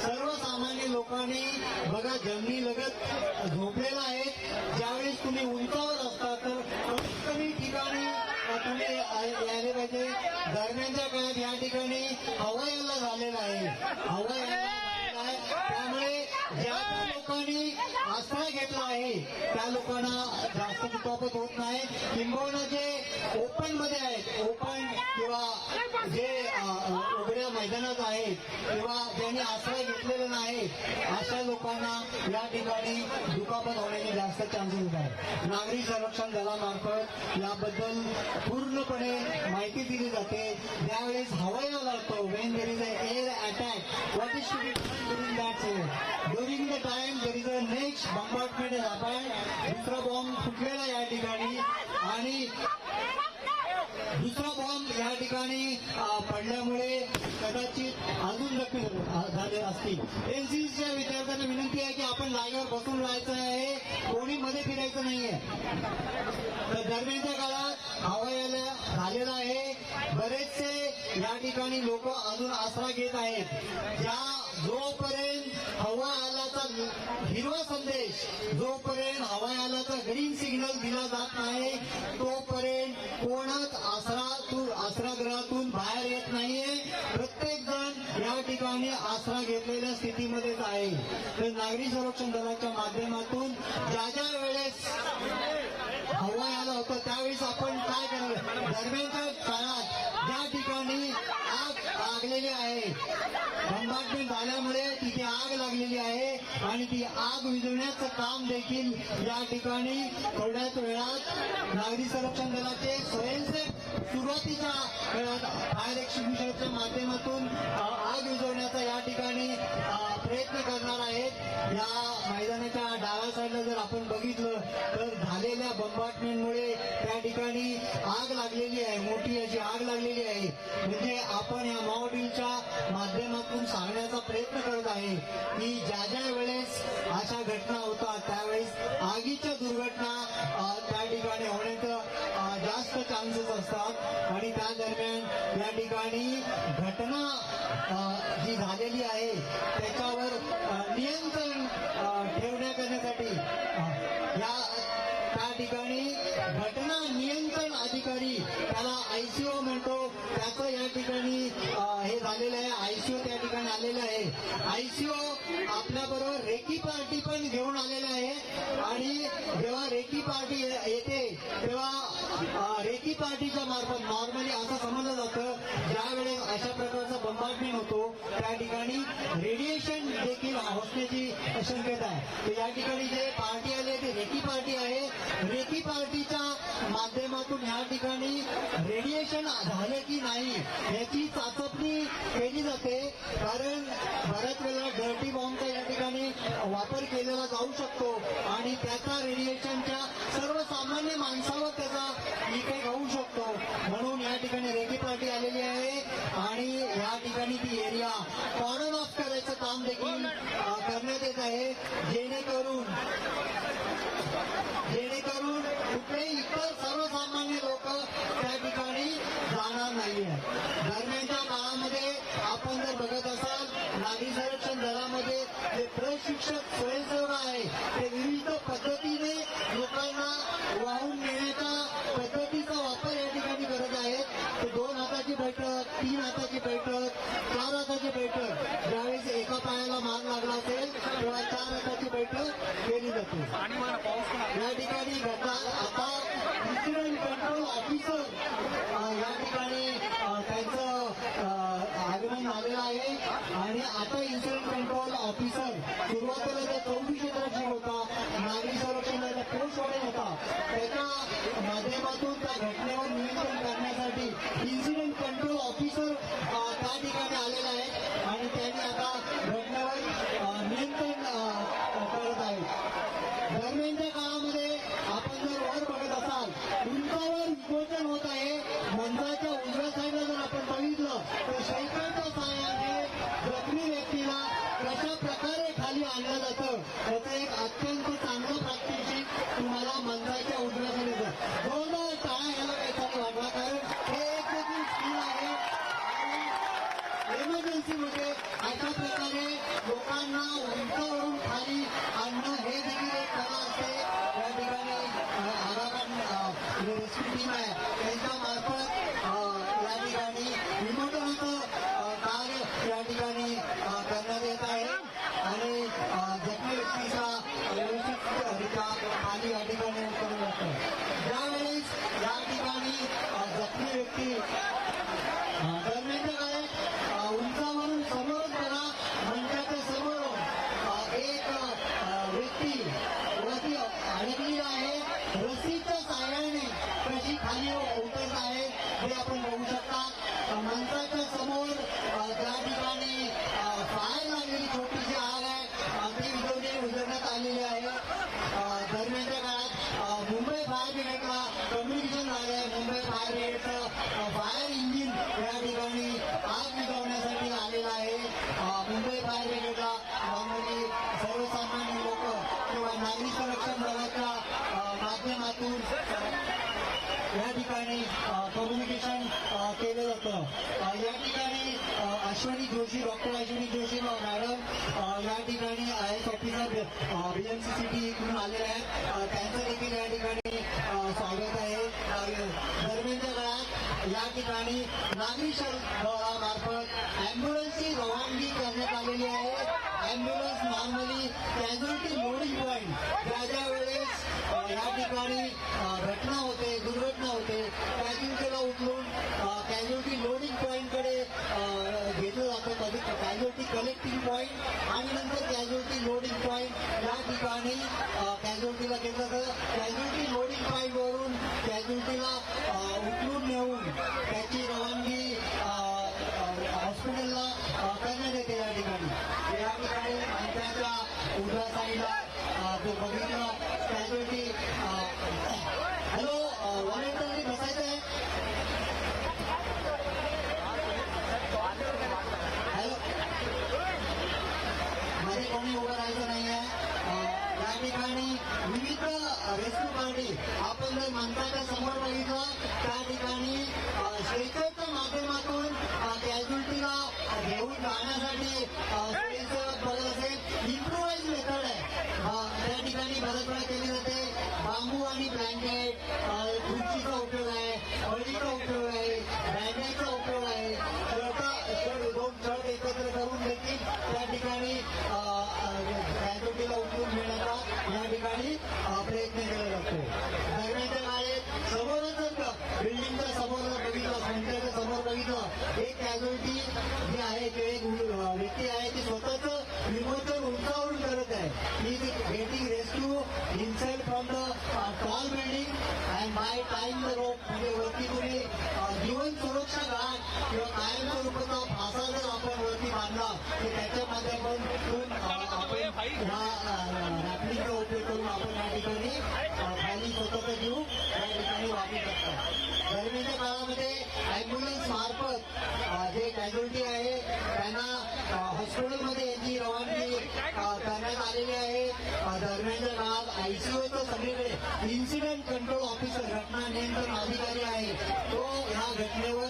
सर्वसामान्य लोकांनी बघा जमिनी लगत झोपलेला आहे. ज्यावेळेस तुम्ही उंचावर असता तर कमीत कमी ठिकाणी तुम्ही यायला पाहिजे. दरम्यानच्या काळात या ठिकाणी हवायाला झालेला आहे, त्यामुळे ज्या लोकांनी आश्रय घेतला आहे त्या लोकांना जास्त दुखापत होत नाही. किंबहुना जे ओपन मध्ये आहेत, ओपन किंवा जे उघड्या मैदानात आहेत किंवा ज्यांनी आश्रय घेतलेले नाही अशा लोकांना या ठिकाणी दुखापत होण्याचे जास्त चान्सेस आहेत. नागरी संरक्षण दलामार्फत याबद्दल पूर्णपणे माहिती दिली जाते. ज्यावेळेस हवाई लागतो when there is a air attack what is to be done during that during the time there is a next bombardment is happened. दुसरा बॉम्ब फुटलेला या ठिकाणी आणि दुसरा बॉम्ब या ठिकाणी पडल्यामुळे कदाचित अजून जखमी झाले असतील. एनसीसीच्या विद्यार्थ्यांना विनंती आहे की आपण जागेवर बसून राहायचं आहे, कोणी मध्ये फिरायचं नाहीये. तर दरम्यानच्या काळात हवाईला झालेला आहे. बरेचसे या ठिकाणी लोक अजून आसरा घेत आहेत. जोपर्यंत हवाईलाचा हिरवा संदेश, जोपर्यंत हवाईलाचा ग्रीन सिग्नल दिला जात नाही तोपर्यंत कोणच आसरागृहातून बाहेर येत नाहीये. प्रत्येक जण या ठिकाणी आसरा घेतलेल्या स्थितीमध्येच आहे. तर नागरी संरक्षण दलाच्या माध्यमातून ज्या वेळेस हवाई आला होता त्यावेळेस आपण काय करावं. दरम्यानच्या काळात ज्या ठिकाणी आग लागलेली आहे, बंबार्टमेंट झाल्यामुळे तिथे आग लागलेली आहे आणि ती आग विझवण्याचं काम देखील या ठिकाणी थोड्याच वेळात नागरी संरक्षण दलाचे स्वयंसेवक सुरुवातीच्या फायर एक्स्टिंग्विशरच्या माध्यमातून आग विझवण्याचा या ठिकाणी प्रयत्न करणार आहेत. या मैदानाच्या डाव्या साईडला जर आपण बघितलं तर झालेल्या बंबार्टमेंटमुळे त्या ठिकाणी आग लागलेली आहे, मोठी अशी आग लागलेली आहे. म्हणजे आपण या मॉड्यूलच्या माध्यमातून सांगण्याचा प्रयत्न करत आहे की ज्या वेळेस अशा घटना होतात त्यावेळेस आगीच्या दुर्घटना त्या ठिकाणी होण्याचं जास्त चान्सेस असतात आणि त्या दरम्यान या ठिकाणी घटना जी झालेली आहे त्याच्यावर नियंत्रण ठेवण्यासाठी त्या ठिकाणी घटना नियंत्रण अधिकारी, त्याला आयसीओ म्हणतो, त्याचं या ठिकाणी हे झालेलं आहे. आयसीओ त्या ठिकाणी आलेलं आहे. आयसीओ आपल्याबरोबर रेकी पार्टी पण घेऊन आलेलं आहे आणि जेव्हा रेकी पार्टी येते तेव्हा रेकी पार्टीच्या मार्फत नॉर्मली असं समजलं जातं ज्यावेळेस अशा प्रकारचा बंबार्टमेंट होतो त्या ठिकाणी रेडिएशन देखील असण्याची शक्यता आहे. तर या ठिकाणी जे पार्टी आली ती रेकी पार्टी आहे. रेकी पार्टीच्या माध्यमातून या ठिकाणी रेडिएशन झाले की नाही याची चाचपणी केली जाते. कारण बऱ्याच वेळेला डर्टी बॉम्बचा या ठिकाणी वापर केलेला जाऊ शकतो आणि त्याचा रेडिएशनच्या सर्वसामान्य माणसावर त्याचा इफेक्ट होऊ शकतो. म्हणून या ठिकाणी रेकी पार्टी आलेली आहे आणि या ठिकाणी ती एरिया कॉर्डन ऑफ करायचं काम देखील करण्यात येत आहे जेणेकरून कुठलेही इतर सर्वसामान्य लोक त्या ठिकाणी जाणार नाहीये. दरम्यानच्या काळामध्ये आपण जर बघत असाल नागरी संरक्षण दलामध्ये जे प्रशिक्षक स्वयंसेवक आहे ते विविध पद्धतीने लोकांना वाहून नेण्याच्या पद्धतीचा वापर या ठिकाणी करत आहेत. ते 2 हाताची बैठक, 3 हाताची बैठक, 4 हाताची बैठक, ज्यावेळेस एका पायाला माग लागला असेल तेव्हा 4 हाताची बैठक केली जाते. या ठिकाणी घटना आता इन्सिडेंट कंट्रोल ऑफिसर या ठिकाणी त्यांचं आगमन झालेलं आहे आणि आता इन्सिडेंट कंट्रोल ऑफिसर सुरुवातीला त्या 24 क्षेत्राची होता, नागरी संरक्षण पोस्टमध्ये होता, त्याच्या माध्यमातून त्या घटनेवर नियंत्रण करण्यासाठी इन्सिडेंट कंट्रोल ऑफिसर त्या ठिकाणी आलेला आहे आणि त्यांनी आता घटनेवर नियंत्रण करत आहे. दरम्यानच्या काळामध्ये आपण जर वर बघत असाल उंचावर विमोचन होत आहे. मंचाच्या उजव्या साईडला जर आपण बघितलं तर शैकांच्या सहाय्याने जखमी व्यक्तीला कशा प्रकारे खाली आणलं जातं त्याचं एक अत्यंत चांगलं प्रात्यक्षिक तुम्हाला मंचाच्या उजव्या साईडला दोन टाळ्या घ्यायला काहीतरी वाटला कारण हे एक जे रेस्क्यू टीम आहे त्यांच्या मार्फत या ठिकाणी विमोचनाचं कार्य या ठिकाणी करण्यात येत आहे आणि जखमी व्यक्तीचा व्यवस्थितरित्या पाणी या ठिकाणी उतरवलं जातं. ज्यावेळेस या ठिकाणी जखमी व्यक्ती दरम्यानच्या काळात उंचावरून समोरच बघा मंचाच्या समोर एक व्यक्ती वरती अडकली आहे. रस्सीच्या साह्याने कशी खाली उतरत आहे हे आपण बघू शकता. मंचाच्या समोर त्या ठिकाणी फायर लागलेली छोटीशी आग आहे ती उजवण्यात आलेली आहे. दरम्यानच्या काळात मुंबई फायर ब्रिगेडला कम्युनिकेशन झालं आहे. मुंबई फायर ब्रिगेडचं फायर इंजिन या ठिकाणी आग विझवण्यासाठी आलेलं आहे. मुंबई फायर ब्रिगेडला नॉर्मली सर्वसामान्य लोक किंवा नागरिक संरक्षण दलाच्या माध्यमातून या ठिकाणी कम्युनिकेशन केलं जातं. या ठिकाणी अश्विनी जोशी डॉक्टर अश्विनी जोशी मॅडम या ठिकाणी IAS ऑफिसर BMC सिटी इकडून आलेले आहेत. त्यांचं देखील या ठिकाणी स्वागत आहे. दरम्यानच्या काळात या ठिकाणी नागरी दलामार्फत अँब्युलन्सची रवानगी करण्यात आलेली आहे. Ambulance normally casualty loading point ज्या वेळेस या ठिकाणी घटना होते दुर्घटना होते कॅज्युअलिटीला उचलून कॅज्युअलिटी लोडिंग पॉईंटकडे घेतलं जातं. कधी कॅज्युअलिटी कलेक्टिंग पॉईंट आणि नंतर कॅज्युअलिटी लोडिंग पॉईंट या ठिकाणी कॅज्युअलिटीला घेतलं जातं. कॅज्युअलिटी लोडिंग पॉईंटवरून कॅज्युअलिटीला उचलून नेऊन त्याची रवानगी हॉस्पिटलला करण्यात येते. या ठिकाणी मंचाच्या उजव्या साईडला जो बघितलं कॅज्युअलिटी हॅलो वॉलेंटरनी बसायचं आहे. हॅलो मध्ये कोणी उभं राहायचं नाही आहे. या ठिकाणी विविध रेस्क्यू पार्टी आपण जर मंचाच्या समोर बघितलं त्या ठिकाणी स्ट्रेचरच्या माध्यमातून कॅज्युअलिटीला घेऊन जाण्यासाठी बघत असेल इम्प्रोवाइज मेथड आहे. त्या ठिकाणी बऱ्याच वेळा केली जाते. बांबू आणि ब्लँकेट खुर्चीचा उपयोग आहे हळदीचा उपयोग आहे बँडेजचा उपयोग आहे. दोन शर्ट एकत्र करून देखील त्या ठिकाणी कॅज्युअलिटीला उचलून घेण्याचा या ठिकाणी प्रयत्न केला जातो. दरम्यानच्या काळात समोरच बिल्डिंगच्या समोर बघितलं संस्थेच्या समोर बघितलं एक कॅज्युअलिटी जी आहे ते एक व्यक्ती आहे ती स्वतःच विमोचन उंचावरून करत आहे. He getting rescue inside from the tall building and by time the rope म्हणजे वरती तुम्ही जीवन सुरक्षा गाठ किंवा कायम स्वरूपाचा फासा जर आपण वरती बांधला तर त्याच्या माध्यमातून आपण रॅपलिंगचा उपयोग करून आपण या ठिकाणी खाली स्वतःचा जीव या ठिकाणी वापरू शकतो. दरम्यानच्या काळामध्ये अँब्युलन्स मार्फत जे कॅज्युअलिटी आहे त्यांना हॉस्पिटलमध्ये याची रवानगी करण्यात आलेली आहे. दरम्यानच्या काळात ICUचं सगळीकडे इन्सिडेंट कंट्रोल ऑफिसर घटना नियंत्रण अधिकारी आहे तो ह्या घटनेवर